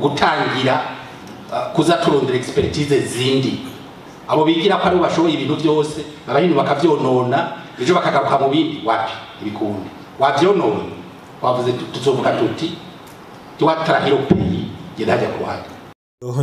gutangira kuza turondera expertise zindi abo bigira ko ari bashoboye ibintu byose abahinu bakavyonona ejo bakagaruka mu bindi wapi ibikundi wavyonona wavuze tuzovuga tuti tuwatarahiro peyi yedaje kuhata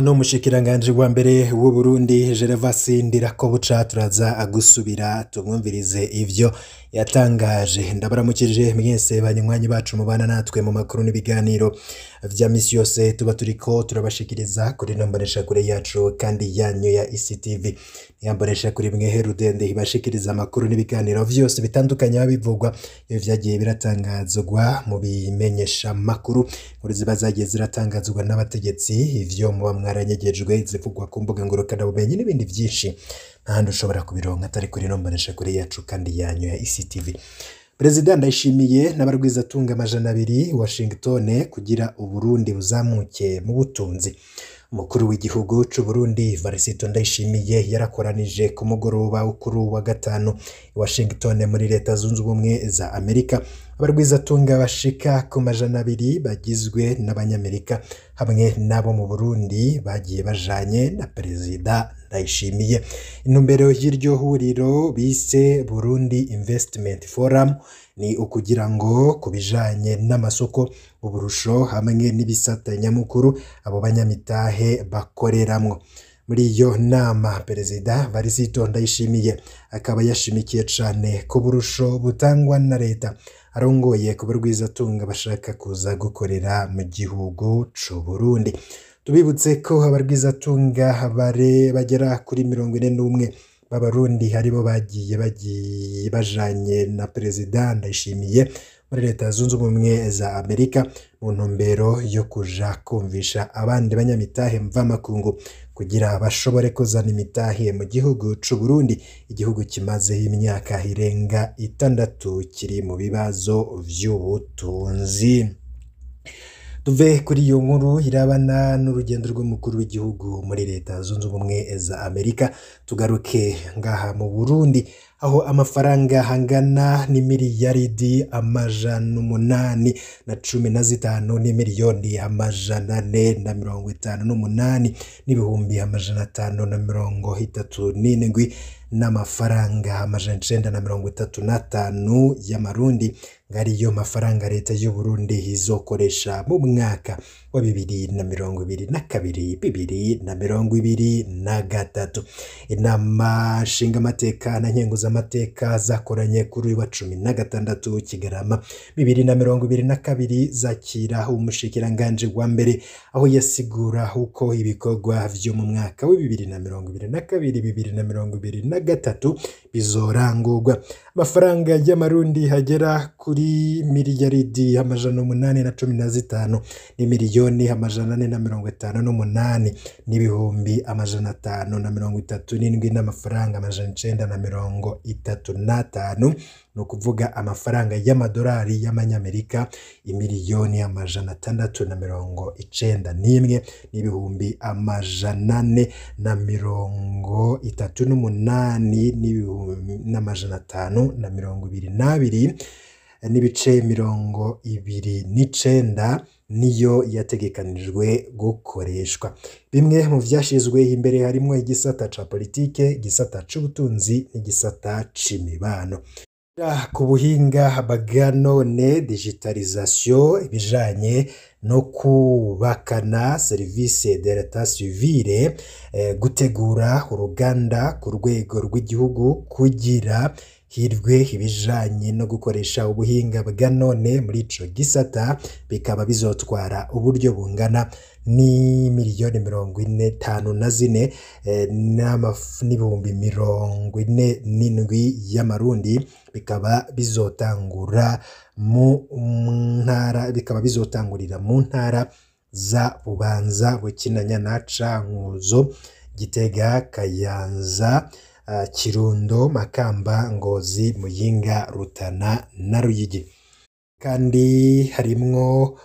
no mushikiranganje wa mbere w'u Burundi Gervasi Ndirakobuca turaza agusubira tumwumvirize ivyo yatangaje. Ndabaramukije mwese banywanyi bacu mubana natwe mu makuru n'ibiganiro vya misi yose tuba turiko turabashikiriza kuri nomboresha kure yacu kandi yanyu ya ICTV yamboresha kuri mwehe rudende ibashikiriza amakuru n'ibiganiro vyose bitandukanye babivugwa vyagiye biratangazwa mu bimenyesha makuru muri ziba zagiye ziratangazwa n'abategetsi ivyo muba mwaranyegejwe zivugwa ku mbuga ngurukana bumenyi n'ibindi vyinshi n'ahandi ushobora kubironka atari kuri nomboresha kure yacu kandi yanyu ya ICTV. Perezida Ndayishimiye n'abarwizatunga 200 Washington kugira Uburundi buzamuke mu butunzi. Umukuru w'igihugu c'u Burundi Varisito Ndayishimiye yarakoranije ku mugoroba ukuru wa gatanu Washington muri leta zunze ubumwe za Amerika abarwizatunga bashika ku 200 bagizwe n'abanyamerika hamwe nabo mu Burundi bagiye bajanye na Perezida Ndayishimiye. Intumbero y'iryo huriro bise Burundi Investment Forum ni ukugira ngo kubijanye n'amasoko uburusho hamwe n'ibisata nyamukuru abo banyamitahe bakoreramwo. Muri iyo nama Perezida Varisito Ndayishimiye akaba yashimikiye cane ku burusho butangwa na leta arongoye ku barwizatunga bashaka kuza gukorera mu gihugu c'u Burundi. Tubibutse ko abarwizatunga bagera kuri 41 b'abarundi haribo bagiye bajanye na Perezida Ndayishimiye muri leta zunze ubumwe za Amerika mu ntumbero yo kuja kumvisha abandi banyamitahe mvamakungu kugira bashobore kuzana imitahe mu gihugu c'u Burundi, igihugu kimaze imyaka irenga 6 kiri mu bibazo vy'ubutunzi. Tuve kuri iyo nkuru irabana n'urugendo rw'umukuru w'igihugu muri leta zunze ubumwe za Amerika tugaruke ngaha mu Burundi aho amafaranga hangana ni miliyaridi 815 n'imiliyoni 458 n'ibihumbi 537 n'amafaranga 935 y'amarundi ngariyo mafaranga leta y'u Burundi izokoresha mu mwaka wa 2022-2023. Inama nshingamateka na nkenguzamateka zakoranye kuri wa 16 Kigarama 2022 zakira umushikiranganje wa mbere aho yasigura uko ibikorwa vyo mu mwaka wa 2022-2023 bizorangurwa. Amafaranga y'amarundi hagera kuri miliyaridi 815 n'imiliyoni 458 n'ibihumbi 537 n'amafaranga 935 no kuvuga amafaranga y'amadolari y'amanyamerika imiliyoni 691 n'ibihumbi 438 n'amajana n'ibice 29 niyo yategekanijwe gukoreshwa. Bimwe mu vyashizwe imbere harimo igisata ca politike, igisata c'ubutunzi n'igisata c'imibano. Ku buhinga bwa none digitalisation ibijanye no kubakana service de l'etat civile, gutegura uruganda ku rwego rw'igihugu kugira hirwe ibijanye no gukoresha ubuhinga bwa none muri ico gisata bikaba bizotwara uburyo bungana ni miliyoni 45 n'ibihumbi 47 y'amarundi bikaba bizotangurira mu ntara za Bubanza, Bukinanya na Cankuzo, Gitega, Kayanza, Kirundo, Makamba, Ngozi, Muyinga, Rutana na Ruyigi. Kandi harimwo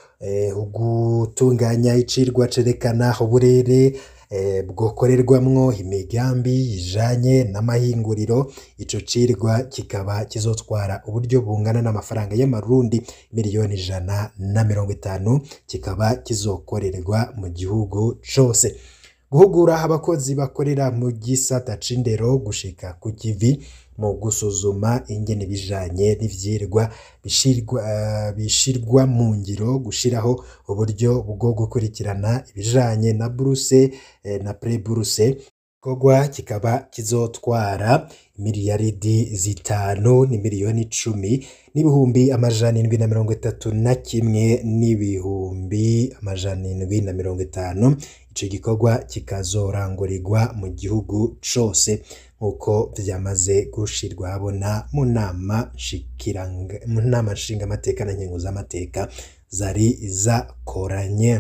ugutunganya icirwa cerekana uburere bwokorerwamwo imigambi ijanye n'amahinguriro. Ico cirwa kikaba kizotwara uburyo bungana n'amafaranga y'amarundi miliyoni 150, kikaba kizokorerwa mu gihugu cose. Guhugura abakozi bakorera mu gisata c'indero gushika ku kivi mu gusuzuma ingene bijanye n'ivyirwa bishirwa mu ngiro, gushiraho uburyo bwo gukurikirana ibijanye na buruse na pre-buruse. Kogwa kikaba kizotwara miliyaridi 5 n'imiliyoni 10 n'ibihumbi 731 n'ibihumbi 750. Ico gikorwa kikazorangurirwa mu gihugu cose nkuko vyamaze gushirwa habona mu nama nshingamateka na nkenguzamateka zari zakoranye.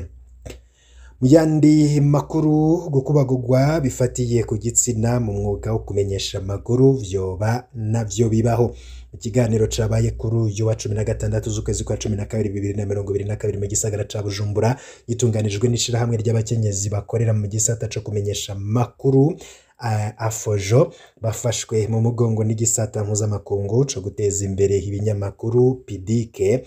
Mu yandi makuru, gukubagurwa bifatiye ku gitsina mu mwuga wo kumenyesha amakuru vyoba navyo bibaho. Ikiganiro cabaye kuri uyu wa 16 z'ukwezi kwa 12 2022 mu gisagara ca Bujumbura, gitunganijwe n'ishirahamwe ry'abakenyezi bakorera mu gisata co kumenyesha amakuru afojo, bafashwe mu mugongo n'igisata mpuzamakungu co guteza imbere ibinyamakuru pidike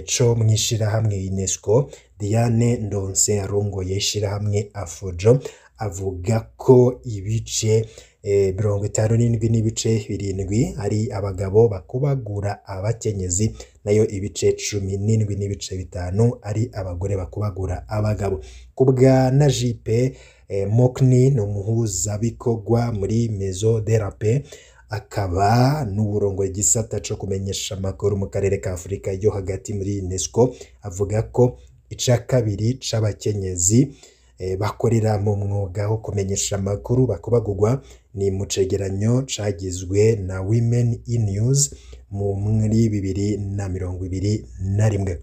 co mw'ishirahamwe UNESCO. Diane Ndonse arongoye ishirahamwe afojo avuga ko ibice 57 n'ibice 7 ari abagabo bakubagura abakenyezi, nayo ibice 17 n'ibice 5 ari abagore bakubagura abagabo. Kubwa na Jipe Mokni n'umuhuza bikorwa muri Maison de la Paix, akaba n'uburongo gisata co kumenyesha amakuru mu karere ka Afrika yo hagati muri UNESCO, avuga ko ica kabiri c'abakenyezi bakorera mu mwuga wo kumenyesha amakuru bakubagurwa ni mu cegeranyo cagizwe na Women in News muri 2021.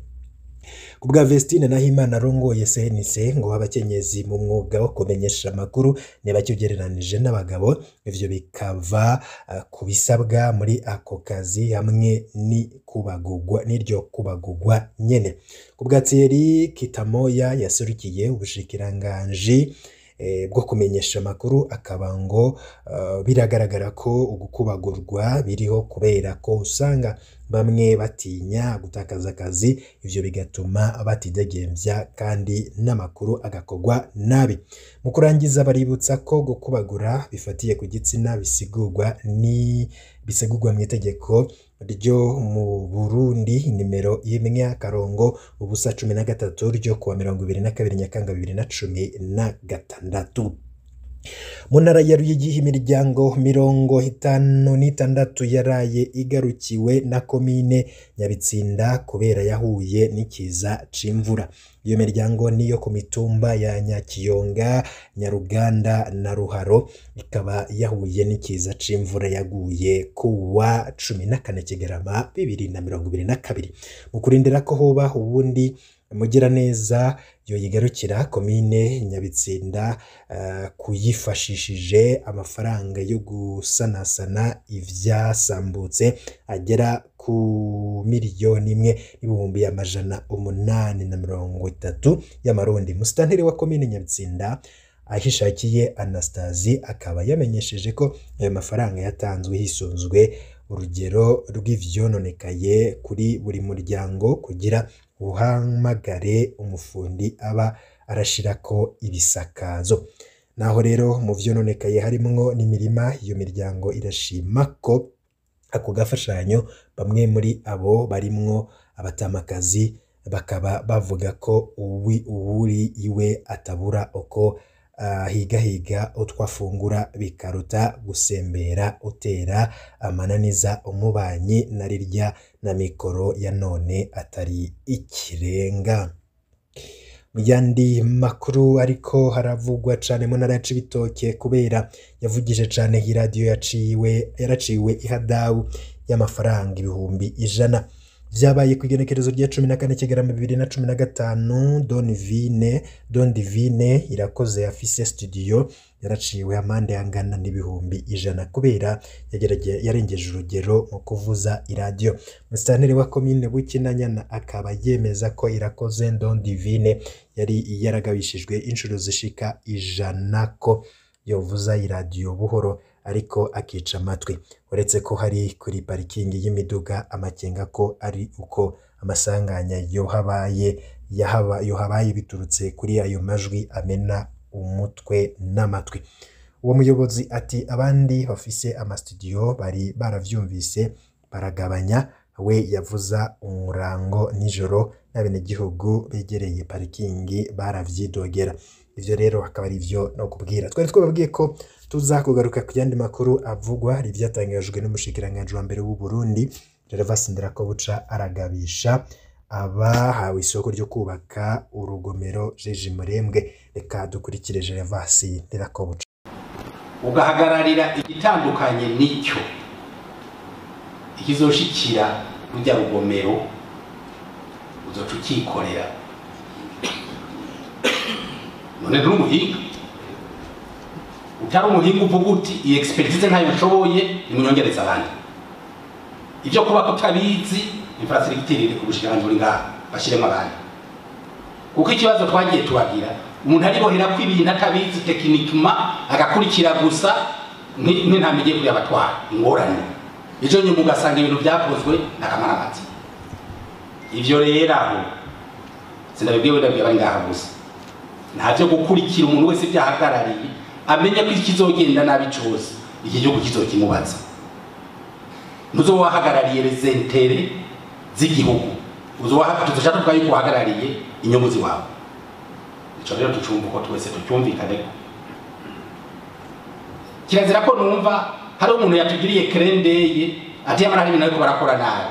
Kubwa Vestine Nahimana arongoye CNC ngo abakenyezi mu mwuga wo kumenyesha amakuru ntibacyogereranije n'abagabo, ivyo bikava kubisabwa muri ako kazi hamwe n'iryo kubagurwa nyene. Kubwa Thierry Kitamoya yaserukiye ubushikiranganji bwo kumenyesha amakuru, akaba ngo biragaragara ko ugukubagurwa biriho kubera ko usanga bamwe batinya gutakaza akazi, ivyo bigatuma batidegembya kandi n'amakuru agakorwa nabi. Mu kurangiza baributsa ko gukubagura bifatiye ku gitsina bisigurwa mu itegeko ryo mu Burundi nimero 1/13 ryo kuwa 22 Nyakanga 2016. Mu ntara ya Ruyigi imiryango 56 yaraye igarukiwe na komine Nyabitsinda kubera yahuye n'ikiza c'imvura. Iyo miryango niyo ku mitumba ya Nyakiyonga, Nyaruganda na Ruharo, ikaba yahuye n'ikiza c'imvura yaguye kuwa 14 Kigarama 2022. Mu kurindira ko hoba ubundi Mugiraneza yoyigarukira komine Nyabitsinda kuyifashishije amafaranga yo gusanasana ivyasambutse agera ku 1,830,000 y'amarundi. Musitanteri wa komine Nyabitsinda Ahishakiye Anastasie akaba yamenyesheje ko ayo mafaranga yatanzwe hisunzwe urugero rw'ivyononekaye kuri buri muryango kugira uhamagare umufundi aba arashirako ibisakazo. Naho rero mu vyononekaye harimwo n'imirima, iyo miryango irashima ko ako gafashanyo bamwe muri abo barimwo abatamakazi bakaba bavuga ko uwuri iwe atabura uko higa utwafungura bikaruta gusembera utera amananiza umubanyi narirya na mikoro ya none atari ikirenga. Mu yandi makuru ariko haravugwa cane mu ntara ya Cibitoke kubera yavugije cane iradiyo yaraciwe ihadabu y'amafaranga 100,000. vyabaye ku igenekerezo rya 14 Kigarama 2015. Don Divine Irakoze afise studio yaraciwe amande angana n'ibihumbi 100 kubera yarengeje urugero mu kuvuza iradio. Musitanteri wa komine Bukinanyana akaba yemeza ko Irakoze Don Divine yari yaragabishijwe inshuro zishika 100 ko yovuza iradio buhoro ariko akica amatwi. Uretse ko hari kuri parikingi y'imiduga amakenga ko ari uko amasanganya yohabaye biturutse kuri ayo majwi amena umutwe n'amatwi. Uwo muyobozi ati abandi bafise amastudio bari baravyumvise baragabanya, we yavuza umurango nijoro n'abenegihugu begereye parikingi baravyidogera. Ivyo rero akaba ari vyo no kubwira. Twari twababwiye ko tuza kugaruka ku yandi makuru avugwa ari vyatangajwe n'umushikiranganje wa mbere w'u Burundi Gervais Ndirakobuca aragabisha abahawe isoko ryo kubaka urugomero Jeje Murembwe. Reka dukurikire Gervais Ndirakobuca. Ugahagararira igitandukanye n'icyo ikizoshikira rujya rugomero uzoca ukikorera. None n'umuhinga utari umuhinga uvuga uti iyi expertise ntayo nshoboye nimunyongereza abandi. Ibyo kuba kutabizi infrastructure kubushikiranje uri ngaha bashiremo abandi, kuko ikibazo twagiye tubagira umuntu aribohera ko ibintu atabizi techniquement agakurikira gusa nk'intamigiye kuri abatwara ingorane. Ijo nyuma ugasanga ibintu byakozwe n'akamaramazi. Ivyo rero aho sindabibwiwe ndabwiye ngaha gusa ntavyo gukurikira umuntu wese byahagarariye amenye ko ikizogenda nabi cyose iki gihugu kizokimubaza. Nuzowahagarariye resentere z'igihugu tuzoshaka tukaye kuhagarariye inyungu ziwawe. Ico rero tucumva ko twese tucyumvikane ko kirazira ko numva hari umuntu yatugiriye krendeye ati yamara ibintu ariko barakora nabi.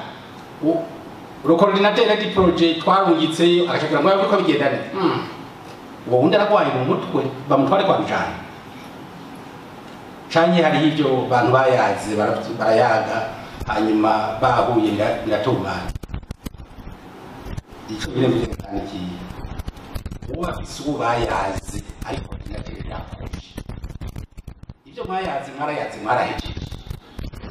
Uro coordinateur di project twarungitseyo agashakira ngo ko bigendane uwo wundi aragwaye mu mutwe bamutware kwa mujana canye. Hari ibyo bantu bayaze barayaga hanyuma bahuye biratungana. Ico bire cyane ki uwo afise uwo bayaze ariko dinaterera ibyo mwayaze mwarahejeje.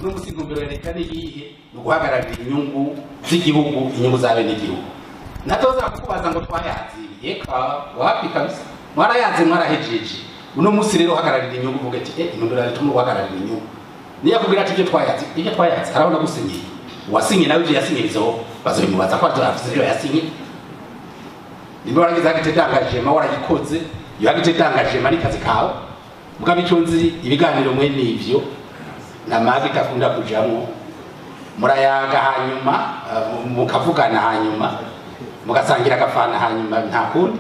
N'umusigombero leta niyihe nuguhagararira inyungu z'igihugu, inyungu zabe n'igihugu. Natoza kukubaza ngo twayaze yeka wapi kabisa mwarayaze mwarahejeje. Uno musi rero hagararira inyungu uvuga ati intumbero ari tumu guhagararira inyungu. Niya kubwira ati ibyo twayaze arabona gusinyiye wasinye nawe ibyo yasinyirizo bazobimubaza ko afite ibyo yasinye. Niba waragize agitetangaje ma waragikoze iyo agitetangaje mari kazi kawe mugabe cyonzi ibiganiro mwe n'ivyo namagi takunda kujamo murayaga hanyuma mukavugana hanyuma mugasangira agafana hanyuma nta kundi.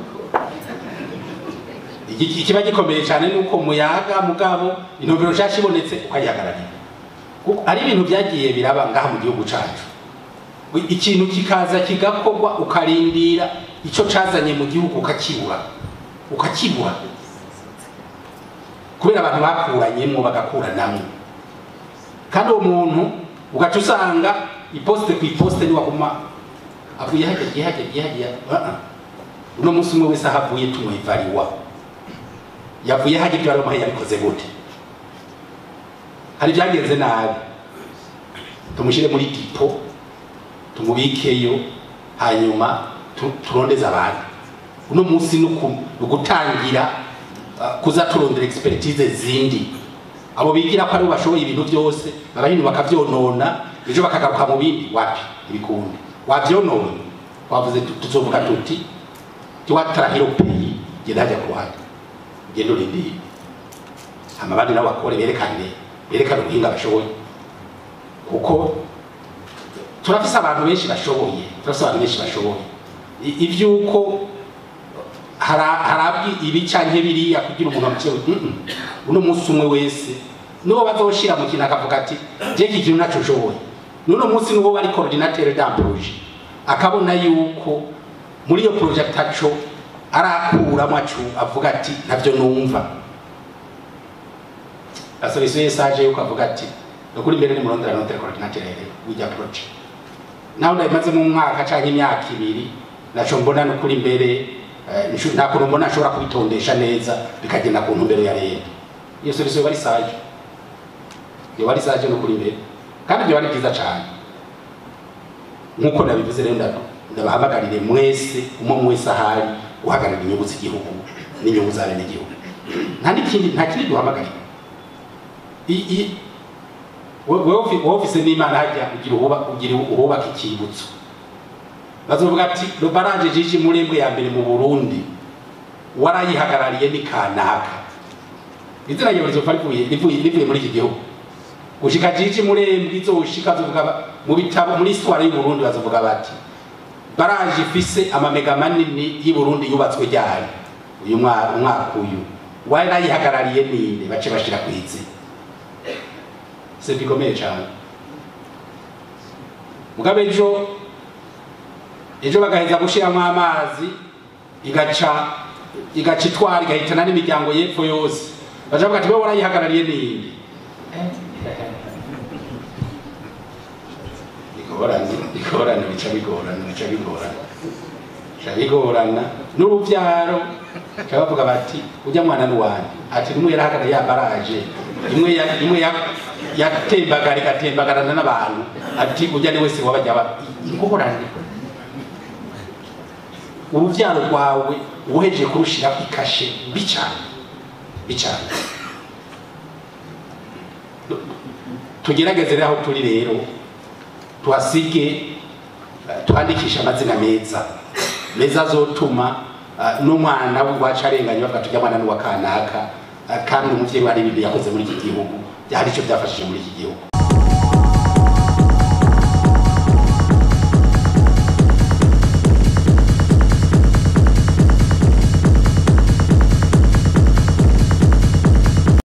Ikiba gikomeye cyane nuko muyaga mugabo intumbero cyashibonetse ukayihagararira, kuko ari ibintu byagiye biraba ngaha mu gihugu cyacu. Ikintu kikaza kigakorwa ukarindira ico cazanye mu gihugu ukakibura kubera abantu bakuranyemo bagakuranamwe. Kandi uwo muntu ugaca usanga iposte ku iposte ni wakuma avuye hajya uno musi umwe wese ahavuye tumwivariwa yavuye hajya ibyo ari umuhaye yabikoze gute. Hari byagenze nabi tumushire muri tipo tumubikeyo hanyuma turondeza abantu. Uno musi nugutangira kuza turondera expertise zindi abo bigira ko ari bashoboye ibintu byose abahinu bakavyonona ejo bakagaruka mu bindi wapi ibikundi wavyonona wavuze tuzovuga tuti tiwatarahiro peyi genda hajya kuhata gendo rindi amabandi n'abakore berekane ubuhinga bashoboye, kuko turafise abantu benshi bashoboye ivyuko harabwi ibicanke biriya kugira umuntu amucewe uno musi umwe wese nuwo bazoshira mu kintu akavuga ati je iki kintu naco nshoboye. Nuno musi nuwo bari coordinateur d'un projet akabona yuko muri iyo project aco arakura macu avuga ati navyo numva asabise message yuko avuga ati nokuri mbere ni murondera no coordinateur w'ijya project naho ndabimaze mu mwaka canke imyaka ibiri naco mbona no kuri mbere nta kuntu mbona ashobora kubitondesha neza bikagenda ku ntumbero ya leta. Iyo solution bari saje no kuri mbere kandi byo bari byiza cyane nkuko nabivuze rero ndabahamagarire mwese mwese ahari uhagarara inyungu z'igihugu n'inyungu za bene gihugu nta kindi duhamagarira wowe ofise n'Imana hajya ugira uhubaka ikibutso bazovuga ati Robaranje Jiji Murembwe ya mbere mu Burundi warayihagarariye ni kanaka izina ryo rivuye muri iki gihugu gushika Jiji Murembwe izoshika zovuga mu bitabo muri histoire y'u Burundi bazovuga bati Baranje ifise amamega manini y'u Burundi yubatswe ryari uyu mwaka uyu warayihagarariye ninde bace bashira kwizi c'est bikomeye cyane mugabe ejo bagaheza gushiramo amazi igaca itwara igahitana n'imiryango y'epfo yose bajavuga ati wewe warayihagarariye ninde bigorana bica bigorana n'uruvyaro bavuga bati ujya mwana n'uwandi ati nimwe yarahagarariye ya Baranje imwe yatembagarana n'abantu ati ujya ni wese wabajya ingorane uruvyaro rwawe uhejeje kurushira ikashe bicana tugerageze aho turi rero tuhasige twandikisha amazina meza azotuma n'umwana wacu arenganye bavuga tujya mwana n'uwa kanaka kandi umuvyeyi wari ibintu yakoze muri iki gihugu hari icyo byafashije muri iki gihugu